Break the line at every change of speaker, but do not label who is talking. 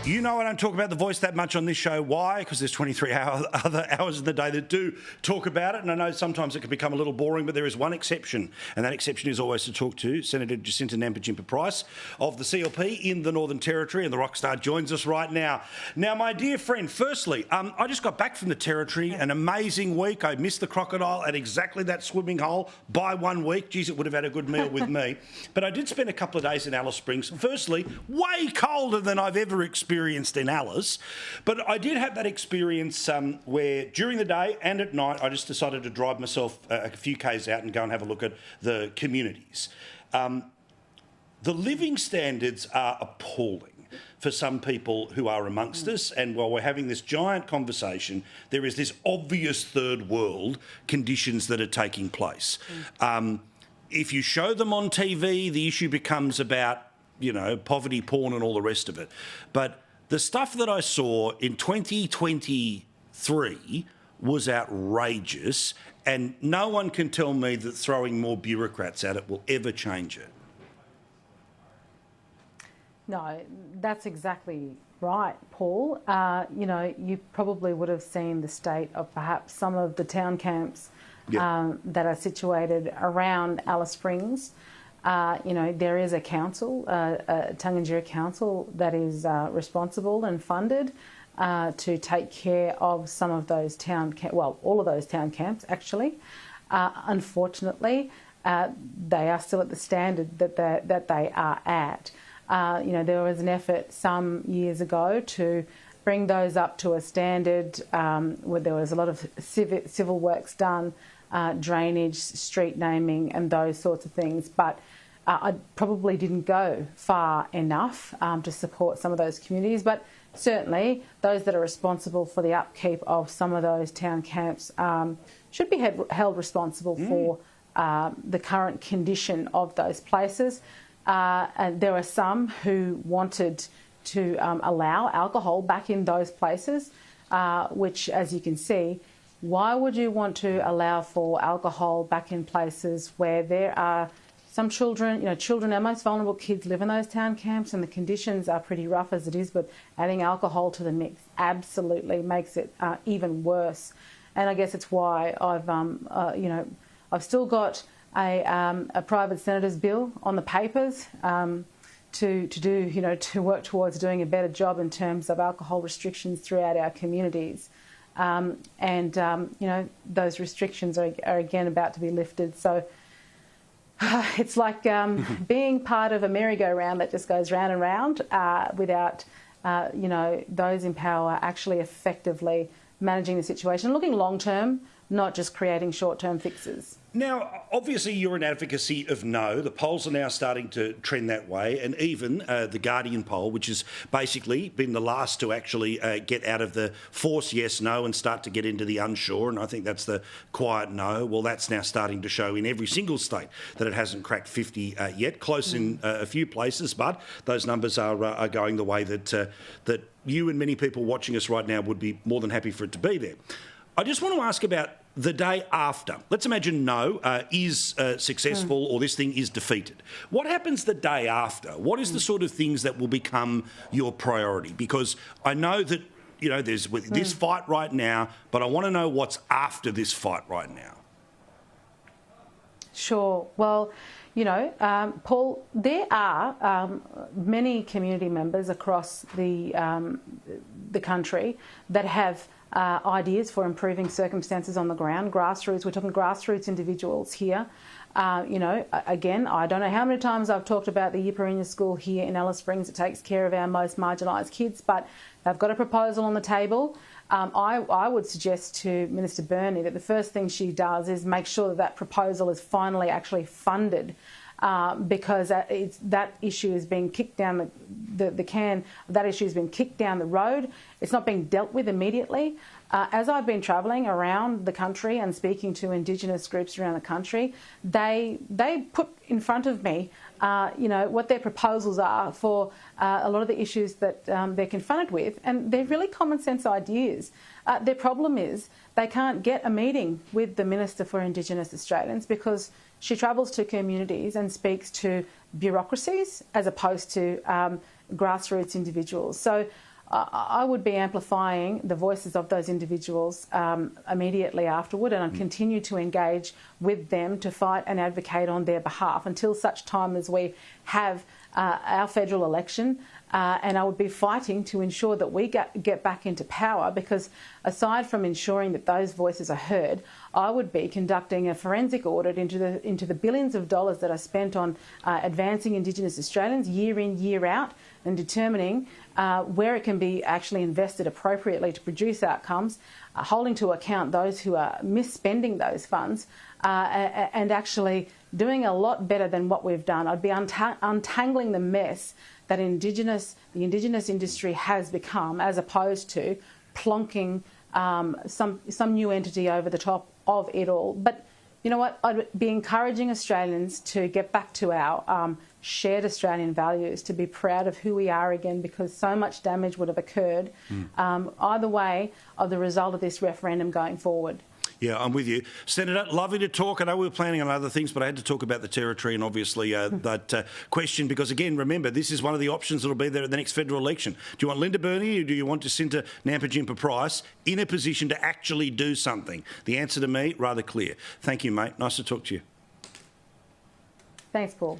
You know I don't talk about The Voice that much on this show. Why? Because there's 23 other hours in the day that do talk about it, and I know sometimes it can become a little boring, but there is one exception, and that exception is always to talk to Senator Jacinta Nampijinpa Price of the CLP in the Northern Territory, and the rockstar joins us right now. Now, my dear friend, firstly, I just got back from the Territory, an amazing week. I missed the crocodile at exactly that swimming hole by 1 week. Geez, it would have had a good meal with me. But I did spend a couple of days in Alice Springs. Firstly, way colder than I've ever experienced in Alice, but I did have that experience where during the day and at night I just decided to drive myself a few k's out and go and have a look at the communities. The living standards are appalling for some people who are amongst us, and while we're having this giant conversation, there is this obvious third world conditions that are taking place. If you show them on TV, the issue becomes about, you know, poverty, porn and all the rest of it. But the stuff that I saw in 2023 was outrageous, and no one can tell me that throwing more bureaucrats at it will ever change it.
No, that's exactly right, Paul. You know, you probably would have seen the state of perhaps some of the town camps that are situated around Alice Springs. You know, there is a council, a Tungunjira council, that is responsible and funded to take care of some of those all of those town camps, actually. Unfortunately, they are still at the standard that they are at. You know, there was an effort some years ago to bring those up to a standard where there was a lot of civil works done, drainage, street naming and those sorts of things. But I probably didn't go far enough to support some of those communities, but certainly those that are responsible for the upkeep of some of those town camps should be held responsible for the current condition of those places. And there are some who wanted to allow alcohol back in those places, which, as you can see, why would you want to allow for alcohol back in places where there are some children, you know, our most vulnerable kids live in those town camps and the conditions are pretty rough as it is, but adding alcohol to the mix absolutely makes it even worse. And I guess it's why I've, you know, I've still got a private senator's bill on the papers to do, you know, to work towards doing a better job in terms of alcohol restrictions throughout our communities. You know, those restrictions are again about to be lifted. So it's like being part of a merry-go-round that just goes round and round without, you know, those in power actually effectively managing the situation, looking long-term, not just creating short-term fixes.
Now, obviously you're an advocacy of no. The polls are now starting to trend that way, and even the Guardian poll, which has basically been the last to actually get out of the force yes, no and start to get into the unsure, and I think that's the quiet no. Well, that's now starting to show in every single state that it hasn't cracked 50 yet, close in a few places, but those numbers are going the way that that you and many people watching us right now would be more than happy for it to be there. I just want to ask about the day after. Let's imagine no is successful or this thing is defeated. What happens the day after? What is the sort of things that will become your priority? Because I know that, you know, there's this fight right now, but I want to know what's after this fight right now.
Sure. Well, you know, Paul, there are many community members across the country that have ideas for improving circumstances on the ground. Grassroots, we're talking grassroots individuals here. You know, again, I don't know how many times I've talked about the Yiparina School here in Alice Springs that takes care of our most marginalised kids, but they've got a proposal on the table. I would suggest to Minister Burney that the first thing she does is make sure that proposal is finally actually funded, because that issue is being kicked down the can. That issue has been kicked down the road. It's not being dealt with immediately. As I've been travelling around the country and speaking to Indigenous groups around the country, they put in front of me, you know, what their proposals are for a lot of the issues that they're confronted with, and they're really common sense ideas. Their problem is they can't get a meeting with the Minister for Indigenous Australians because she travels to communities and speaks to bureaucracies as opposed to grassroots individuals. So I would be amplifying the voices of those individuals immediately afterward, and I'd continue to engage with them to fight and advocate on their behalf until such time as we have our federal election. And I would be fighting to ensure that we get back into power, because aside from ensuring that those voices are heard, I would be conducting a forensic audit into the billions of dollars that are spent on advancing Indigenous Australians year in, year out, and determining where it can be actually invested appropriately to produce outcomes, holding to account those who are misspending those funds, and actually doing a lot better than what we've done. I'd be untangling the mess that the Indigenous industry has become, as opposed to plonking some new entity over the top of it all. But you know what? I'd be encouraging Australians to get back to our shared Australian values, to be proud of who we are again, because so much damage would have occurred either way of the result of this referendum going forward.
Yeah, I'm with you. Senator, lovely to talk. I know we were planning on other things, but I had to talk about the territory and obviously that question, because, again, remember, this is one of the options that will be there at the next federal election. Do you want Linda Burney, or do you want Jacinta Nampijinpa Price in a position to actually do something? The answer to me, rather clear. Thank you, mate. Nice to talk to you.
Thanks, Paul.